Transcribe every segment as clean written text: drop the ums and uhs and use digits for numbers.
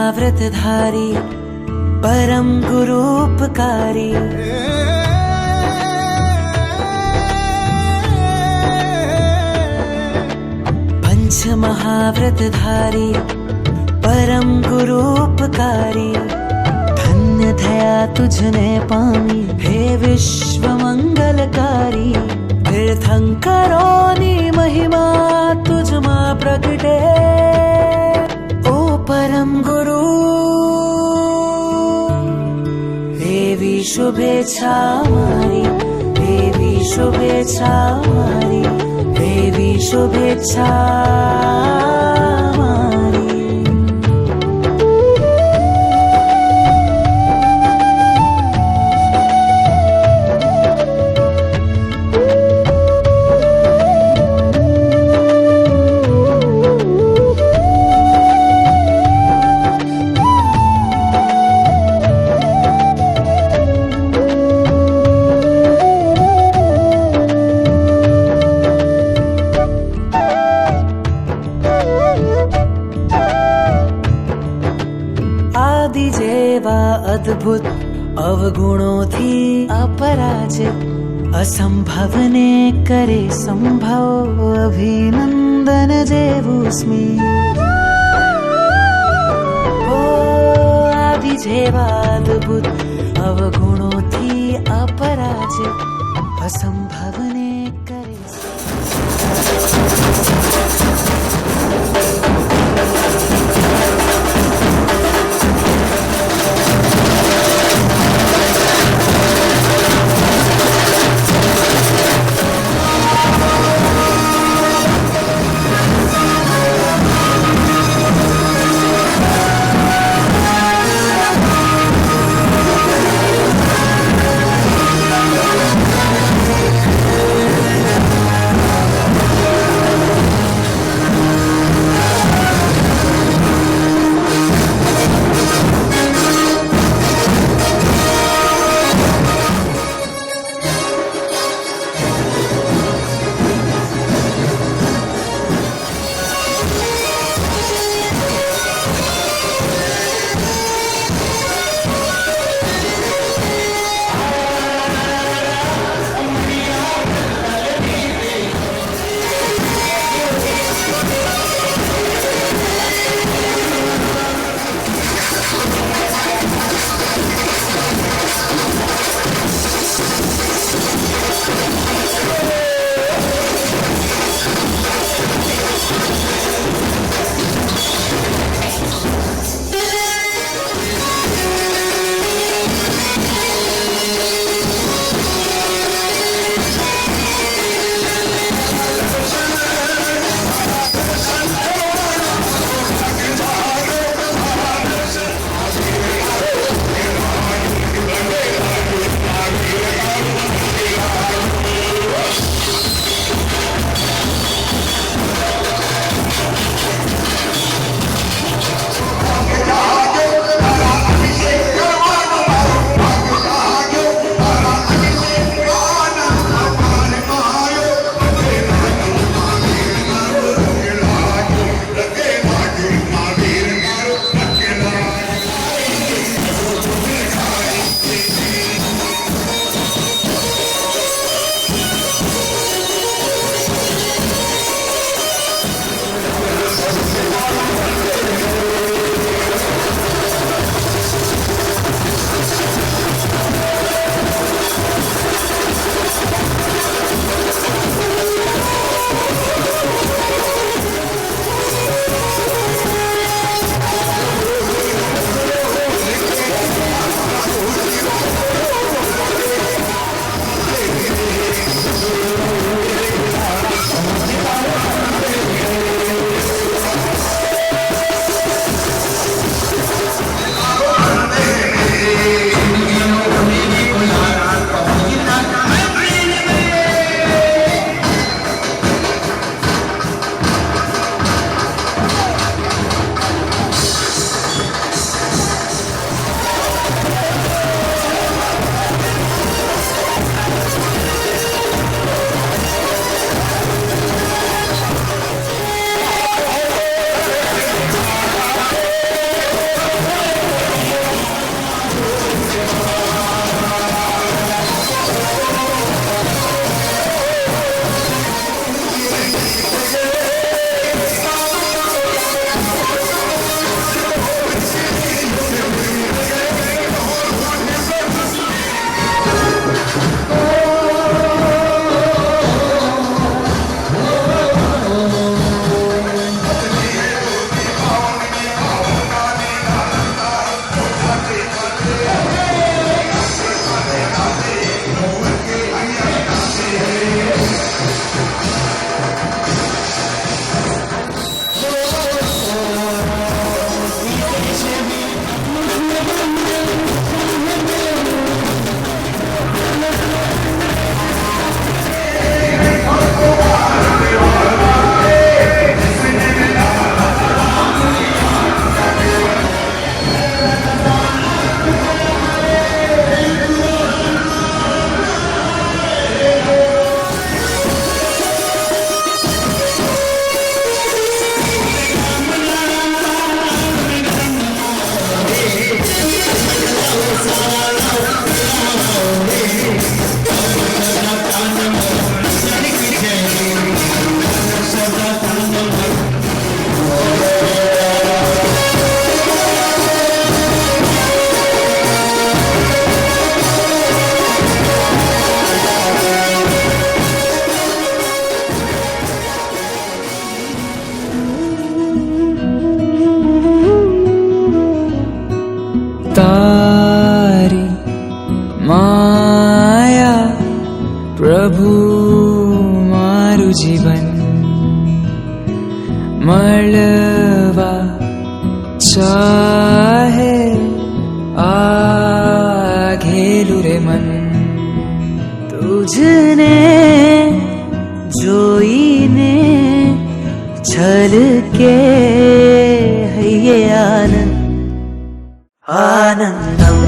महाव्रतधारी परम गुरूपकारी। पंच महाव्रतधारी परम गुरूपकारी। धन्य दया तुझने पामी हे विश्व मंगलकारी। तीर्थंकरोनी महिमा तुझमा प्रगटे ओ परम गुरु। देवी शुभेच्छा मारी, देवी शुभेच्छा मारी, देवी शुभेच्छा मारी। आदि जेवा अद्भुत अवगुणोथी अपराजित। असंभवने करे संभव अभिनंदन जेवुस्मी। ओ आदि जेवा अद्भुत अवगुणोथी अपराजित। असंभवने करे जीवन मळवा चाहे घेलू रे मन तुझने जोईने छल के है ये आनंद आनंदम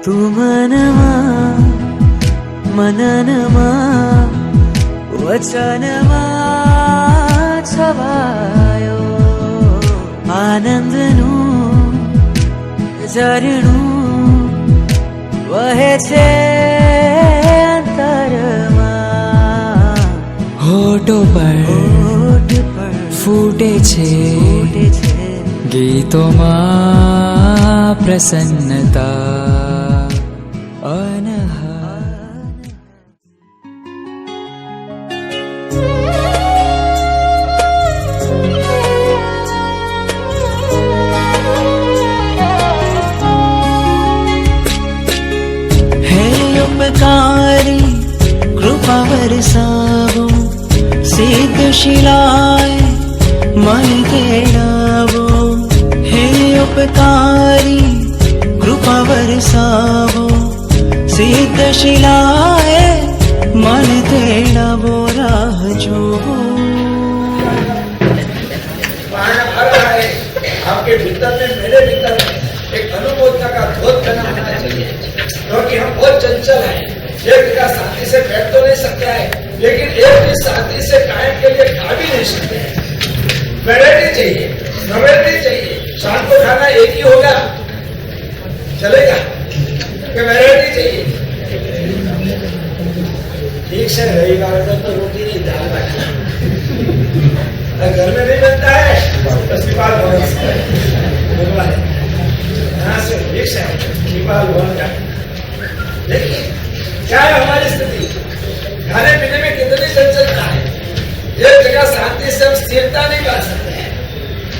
तू मनमा मननमा वचनमा छवायो आनंदનું ઝરણું વહે છે અંતરમાં હોઠો પર ફૂટે છે ગીતોમાં પ્રસન્નતા उपकारी कृपा बरसावो सिद्ध शिलाए मन तेड़ावो हे उपकारी कृपा बरसावो सिद्ध शिलाए मन तेड़ावो राह जोवो आपके भीतर में मेरे भीतर में एक अनुमोदना का धोत बना होना चाहिए क्योंकि हम बहुत चंचल हैं। एक जगह शांति से बैठ तो नहीं सकते हैं, लेकिन एक भी शांति से कायम के लिए खा भी नहीं सकते हैं। वैरायटी चाहिए, नवेटी चाहिए। शाम को खाना एक ही होगा, चलेगा कि वैरायटी चाहिए? ठीक से रविवार को तो रोटी नहीं, दाल बनाना घर में नहीं बनता है, अस्पताल यहाँ से विष है, लेकिन क्या है हमारी स्थिति? खाने पीने में कितनी चंचलता है। एक जगह शांति से हम स्थिरता नहीं पा सकते हैं।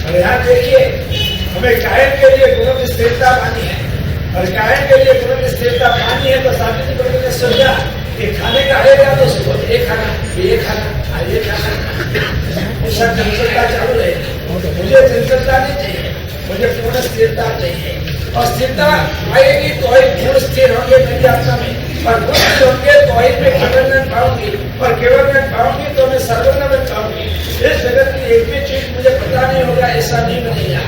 और यहाँ देखिए, हमें कायम के लिए गुणों की स्थिरता पानी है, और कायम के लिए गुणों की स्थिरता पानी है। तो शांति की गुणों ने सोचा कि खाने का आएगा तो ये खाना, ये खाना, ये खाना, सब चंचलता चालू रहेगी। मुझे चंचलता नहीं चाहिए, मुझे पूर्ण स्थिरता चाहिए। और स्थिरता आएगी तो ही गुण स्थिर होंगे मेरी आत्मा में, और गुण स्थिर होंगे तो ही मैं केवलमय पाऊंगी, और केवलमय पाऊंगी तो मैं सर्वज्ञ बन पाऊंगी। इस जगत की एक भी चीज मुझे पता नहीं होगा, ऐसा नहीं बनेगा।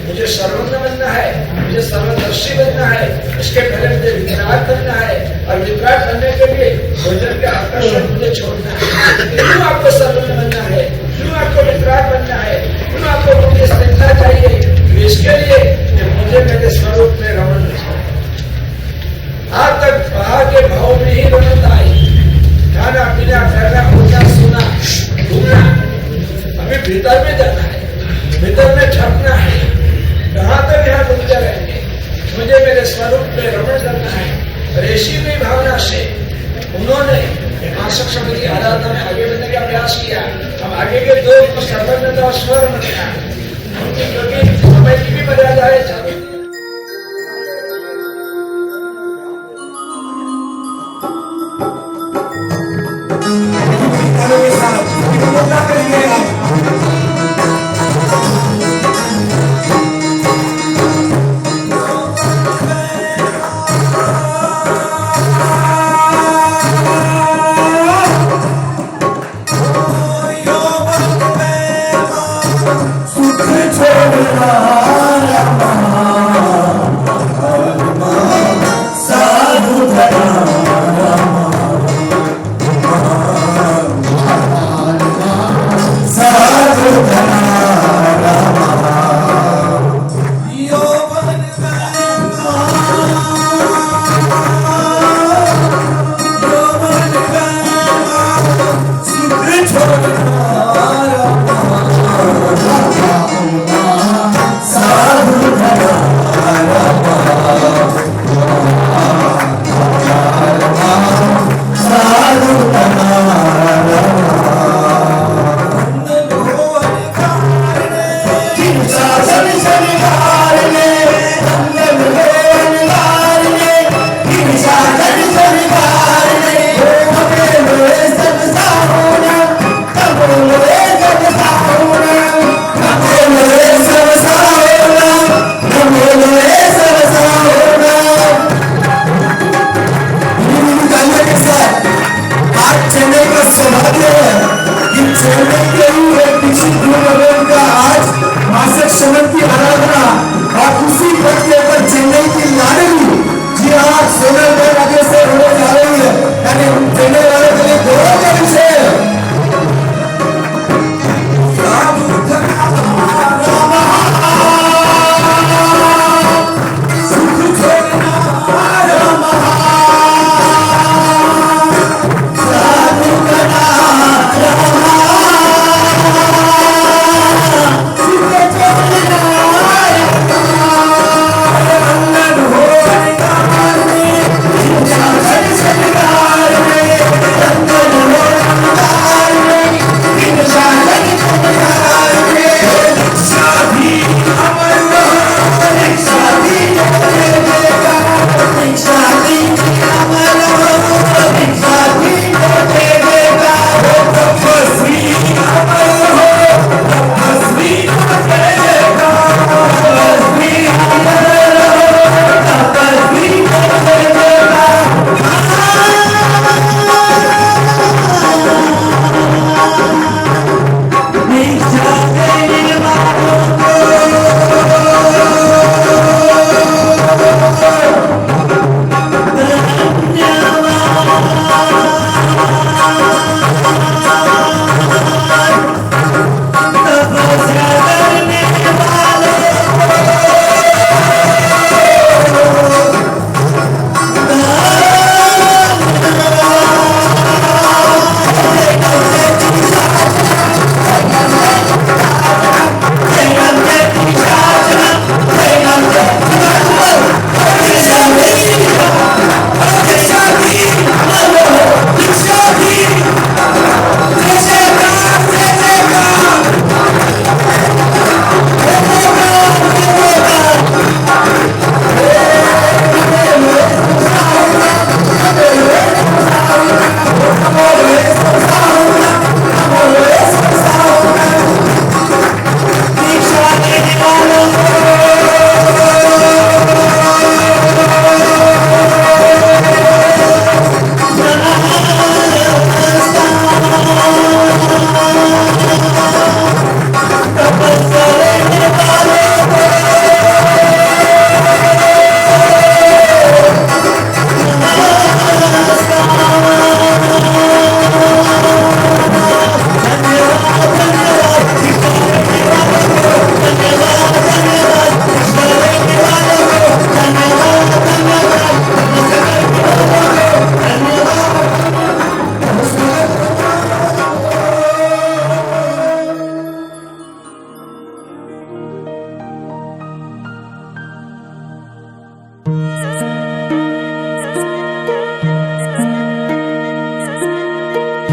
मुझे सर्वज्ञ बनना है, मुझे सर्वदर्शी बनना है। इसके पहले मुझे विराट बनना है, और विराट बनने के लिए भोजन के आकर्षण मुझे छोड़ना है। क्यों आपको सर्वज्ञ बनना है? क्यों आपको विराट बनना है? क्यों आपको मुझे स्थिरता चाहिए? इसके लिए मुझे मेरे स्वरूप में रमन आज तक बाहर के भाव में ही रमन आई। खाना पीना करना, उठना, सोना, घूमना। हमें भीतर में जाना है, भीतर में झपना है। कहाँ तक यहाँ घूमते रहेंगे? मुझे मेरे स्वरूप में रमन करना है। ऋषि की भावना से उन्होंने मानसिक शब्द की आराधना में आगे बढ़ने का प्रयास किया। हम आगे के दो सर्वज्ञता और स्वर बनना, क्योंकि समय की भी मर्यादा है। सुख छोड़ना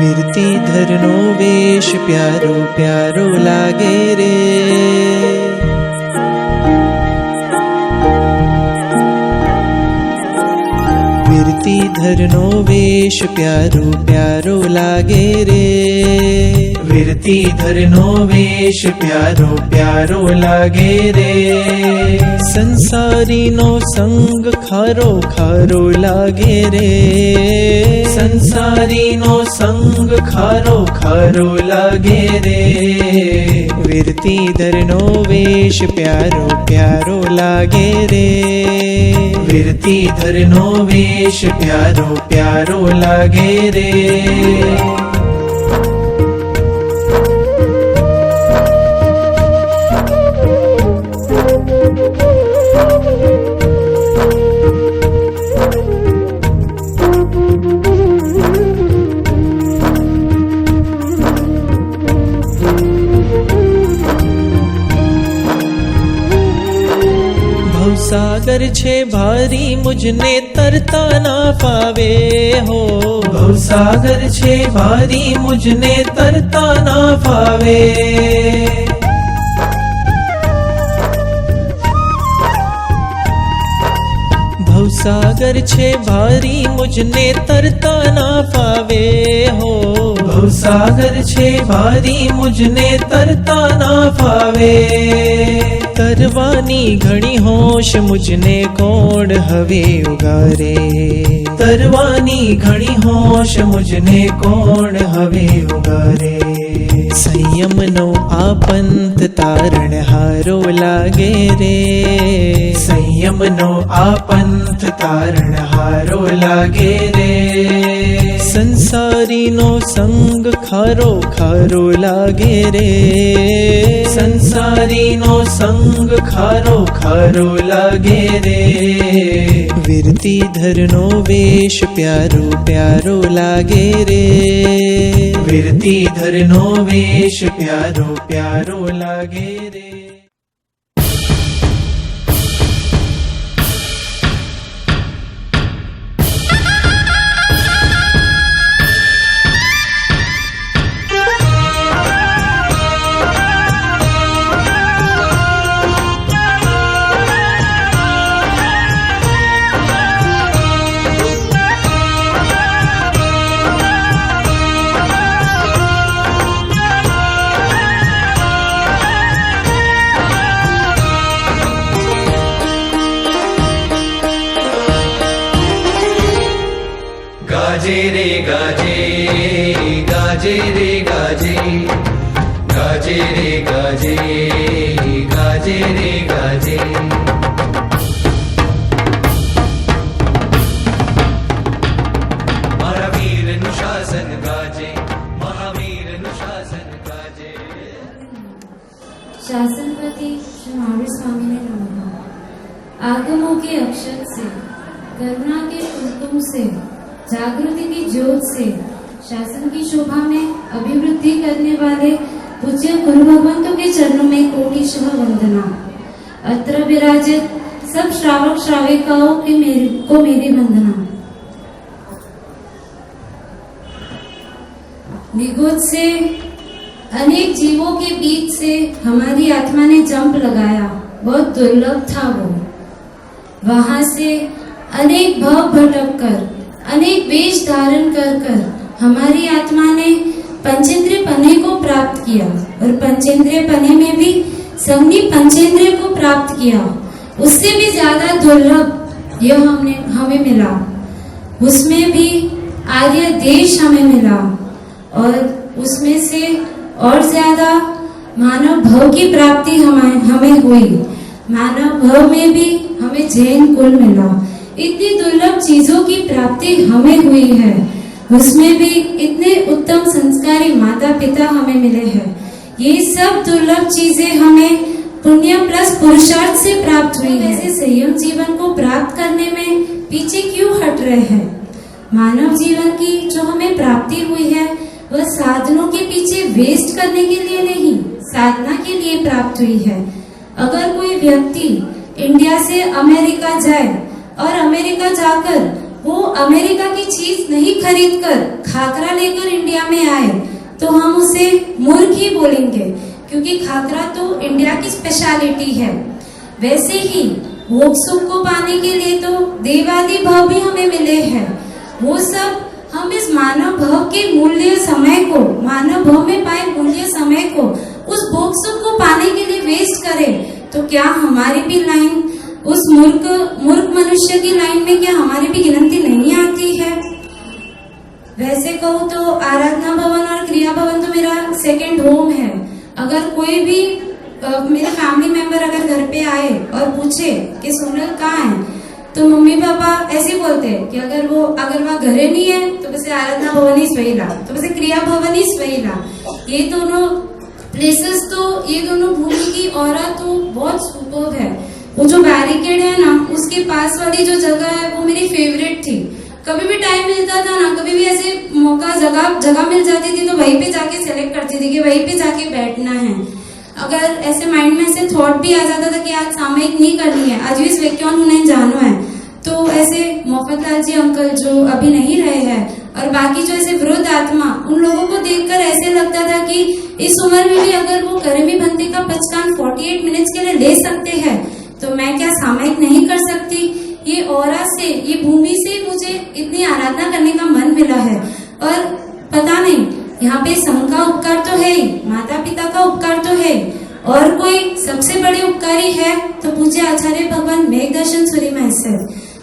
વીરતી ધરનો વેશ પ્યારો પ્યારો લાગે રે. વીરતી ધરનો વેશ પ્યારો પ્યારો લાગે રે. વીરતી ધરનો વેશ પ્યારો પ્યારો લાગે રે. સંસારીનો સંગ ખારો ખારો લાગે રે. સંસારીનો સંગ ખારો ખારો લાગે રે. વીરતી ધરનો વેશ પ્યારો પ્યારો લાગે રે. વીરતી ધરનો વેશ પ્યારો પ્યારો લાગે રે. ભવસાગર છે ભારી મુજને તરતા ના ફાવે હો. ભવસાગર છે ભારી મુજને તરતા ના ફાવે. ભવસાગર છે ભારી મુજને તરતા ના ફાવે હો. ભવસાગર છે ભારી મુજને તરતા ના ફાવે. તરવાની ઘણી હોશ મુજને કોણ હવે ઉગારે. તરવાની ઘણી હોશ મુજને કોણ હવે ઉગારે. સંયમનો આ પંથ તારણહારો લાગે રે. સંયમનો આ પંથ તારણહારો લાગે રે. સંસારીનો સંગ ખારો ખારો લાગે રે. સંસારીનો સંગ ખારો ખારો લાગે રે. વીરતી ધરનો વેશ પ્યારો પ્યારો લાગે રે. વીરતી ધરનો વેશ પ્યારો પ્યારો લાગે રે. गाजे रे गाजे गाजे रे गाजे गाजे रे गाजे गाजे रे गाजे. महावीर अनुशासन गाजे महावीर अनुशासन गाजे. शासनपति श्री महावीर स्वामी ने नमः. आगमों के अक्षर से, करुणा के कुमकुम से, जागृति की ज्योत से शासन की शोभा में अभिवृद्धि करने वाले पूज्य गुरु भगवंतों के चरणों में कोटिशः वंदना. अत्र विराजित सब श्रावक श्राविकाओं को मेरी वंदना. निगुत से अनेक जीवों के बीच से हमारी आत्मा ने जंप लगाया. बहुत दुर्लभ था वो. वहां से अनेक भव भटक कर, अनेक वेश धारण कर कर हमारी आत्मा ने पंचेंद्रिय पने को प्राप्त किया. और पंचेंद्रिय पने में भी संगनी पंचेंद्रिय को प्राप्त किया. उससे भी ज्यादा दुर्लभ यह हमें मिला. उसमें भी आर्य देश हमें मिला. और उसमें से और ज्यादा मानव भव की प्राप्ति हमें हुई. मानव भव में भी हमें जैन कुल मिला. इतनी दुर्लभ चीजों की प्राप्ति हमें हुई है. उसमें भी इतने उत्तम संस्कारी माता पिता हमें मिले हैं. ये सब दुर्लभ चीजें हमें पुण्य प्लस पुरुषार्थ से प्राप्त हुई है. ऐसे संयम जीवन को प्राप्त करने में पीछे क्यों हट रहे हैं? मानव जीवन की जो हमें प्राप्ति हुई है वह साधनों के पीछे वेस्ट करने के लिए नहीं, साधना के लिए प्राप्त हुई है. अगर कोई व्यक्ति इंडिया से अमेरिका जाए और अमेरिका जाकर वो अमेरिका की चीज नहीं खरीद कर खाकरा लेकर इंडिया में आए तो हम उसे मूर्ख ही बोलेंगे, क्योंकि खाकरा तो इंडिया की स्पेशलिटी है। वैसे ही भोग सुख को पाने के लिए तो देवादि भाव भी हमें मिले हैं। वो सब हम इस मानव भाव के मूल्य समय को, मानव भाव में पाए मूल्य समय को उस भोग सुख को पाने के लिए वेस्ट करें तो क्या हमारी भी लाइन उस मूर्ख मनुष्य की लाइन में क्या हमारी भी गिनती नहीं आती है? वैसे कहूँ तो आराधना भवन और क्रिया भवन तो मेरा सेकंड होम है। अगर कोई भी मेरे फैमिली मेंबर अगर घर पे आए और पूछे कि सोनल कहाँ है, तो मम्मी पापा ऐसे बोलते हैं कि अगर वह घरे नहीं है तो वैसे आराधना भवन ही सही ला, तो वैसे क्रिया भवन ही सही ला। ये दोनों प्लेसेस तो, ये दोनों भूमि की ऑरा तो बहुत सुपर्ब है। वो जो बैरिकेड है ना, उसके पास वाली जो जगह है वो मेरी फेवरेट थी। कभी भी टाइम मिलता था ना, कभी भी ऐसे मौका जगह मिल जाती थी तो वहीं पे जाके सेलेक्ट करती थी कि वहीं पे जाके बैठना है। अगर ऐसे माइंड में ऐसे थॉट भी आ जाता था कि आज सामयिक नहीं करनी है, आज इस व्याख्यान उन्हें जाना है, तो ऐसे मोफतलाल जी अंकल जो अभी नहीं रहे हैं और बाकी जो ऐसे वृद्ध आत्मा, उन लोगों को देखकर ऐसे लगता था कि इस उम्र में भी अगर वो गर्मी बंदी का पचकान 48 मिनट्स के लिए ले सकते हैं तो मैं क्या सामयिक नहीं कर सकती? ये ऑरा से, ये भूमि से मुझे इतनी आराधना करने का मन मिला है। और पता नहीं, यहाँ पे संघ का उपकार तो है ही, माता पिता का उपकार तो है, और कोई सबसे बड़े उपकारी है तो पूज्य आचार्य भगवान मेघदर्शन सूरी महर्षि।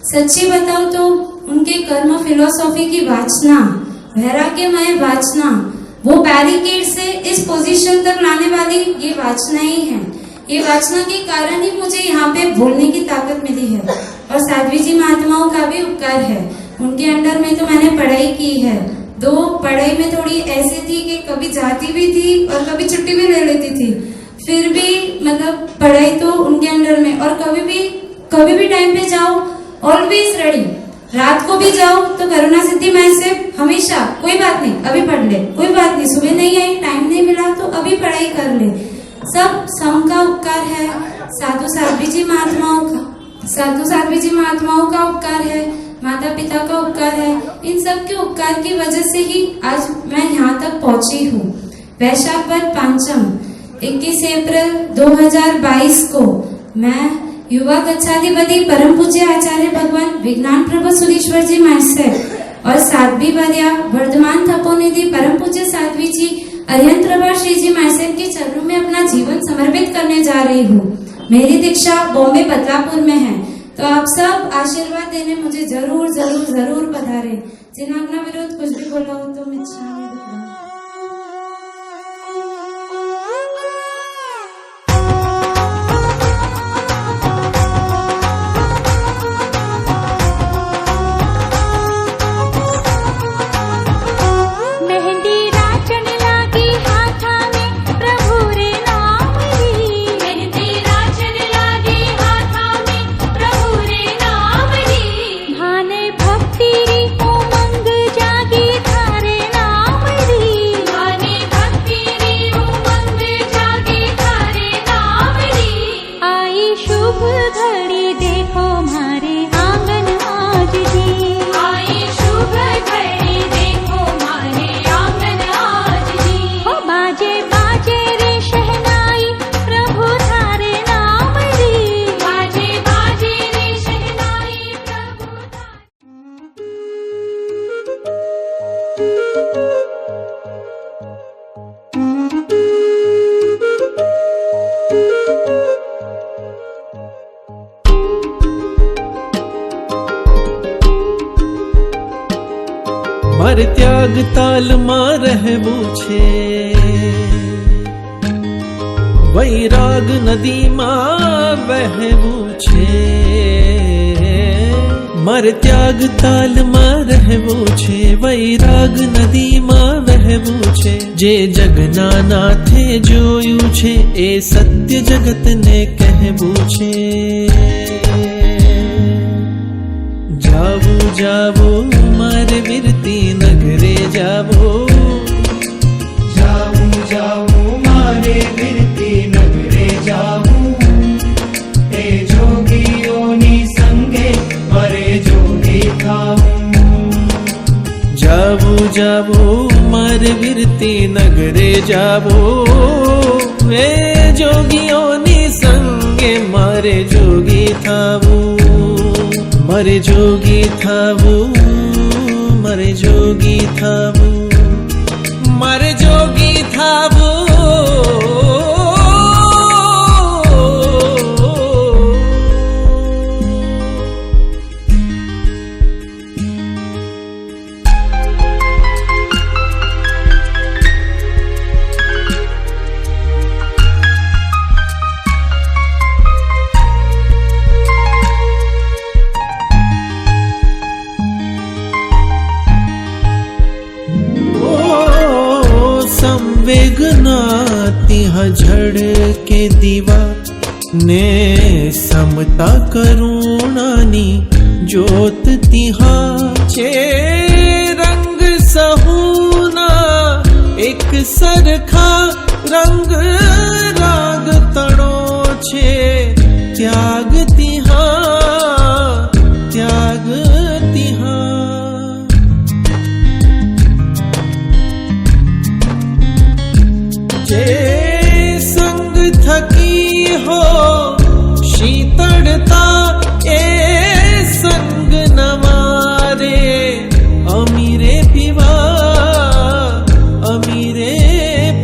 सच्ची बताओ तो उनके कर्म फिलोसॉफी की वाचना, वैराग्यमय वाचना, वो बैरिकेड से इस पोजीशन तक लाने वाली ये वाचना ही है। ये वाचना के कारण ही मुझे यहाँ पे बोलने की ताकत मिली है। और साध्वी जी महात्माओं का भी उपकार है, उनके अंडर में तो मैंने पढ़ाई की है। दो पढ़ाई में थोड़ी ऐसी थी कि कभी जाती भी थी और कभी छुट्टी भी ले लेती थी, फिर भी मतलब पढ़ाई तो उनके अंडर में। और कभी भी टाइम पे जाओ, ऑलवेज रेडी। रात को भी जाओ तो करुणा सिद्धि महर्षि हमेशा, कोई बात नहीं अभी पढ़ ले, कोई बात नहीं सुबह नहीं आई, टाइम नहीं मिला तो अभी पढ़ाई कर ले। सब सम का उपकार है, साधु साध्वी जी महात्माओं का उपकार है, माता पिता का उपकार है। इन सब के उपकार की वजह से ही आज मैं यहाँ तक पहुंची हूँ। वैशाख वद पंचम 21 अप्रैल 2022 को मैं युवा कक्षाधिपति परम पूज्य आचार्य भगवान विज्ञान प्रभु सुरेश्वर जी महर्षि और साध्वी वर्या वर्धमान तपोनिधि परम पूज्य साध्वी जी अरिहंत प्रभा श्री जी महर्षि के चरणों में अपना जीवन समर्पित करने जा रही हूँ। मेरी दीक्षा बॉम्बे बदलापुर में है, तो आप सब आशीर्वाद देने मुझे जरूर जरूर जरूर पधारे। जिन्होंने विरोध कुछ भी बोला हो तो मिच्छामि दुक्कडम। मर त्याग ताल मार है बूछे, वैराग नदी माँ बह बूछे। मर त्याग ताल मार है बूछे, वैराग नदी माँ बह बूछे। जे जगना नाथे जो यूछे, ए सत्य जगत ने कह बूछे। जावो जावो मारे विरती नगरे जावो, जाऊं जाऊं मारे विरती नगरे जाऊं। ए जोगियों नी संगे मरे जोगी खाऊं। જાવો મારે વીરતી નગરે જાવો એ જોગીઓની સંગે મારે જોગી થાવું મારે જોગી થાવું મારે જોગી થાવું મારે જોગી થાવું ઝડ કે દીવા ને સમતા કરુણાની જ્યોત તિહા છે રંગ સહુના એક સરખા રંગ રાગ તણો છે ત્યાગ તિહા ત્યાગ તિહા જે थकी हो शीतड़ता ए संग नवारे अमीरे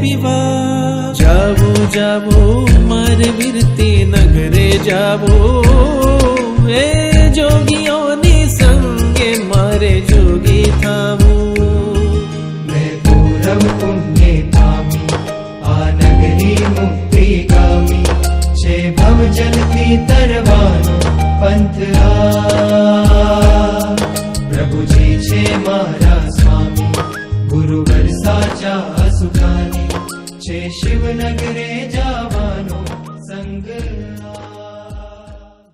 पीवा जावो जावो मारे वीरती नगरे जावो ए जोगियोनी संगे मारे जोगी थावो मैं पूरब पुण्य पामी आ नगरी मुक्ति गामी छे भव जलती तरવાનો पंथ આ પ્રભુજી છે મારા સ્વામી ગુરુવર સાચા સુખાની છે શિવનગરે જા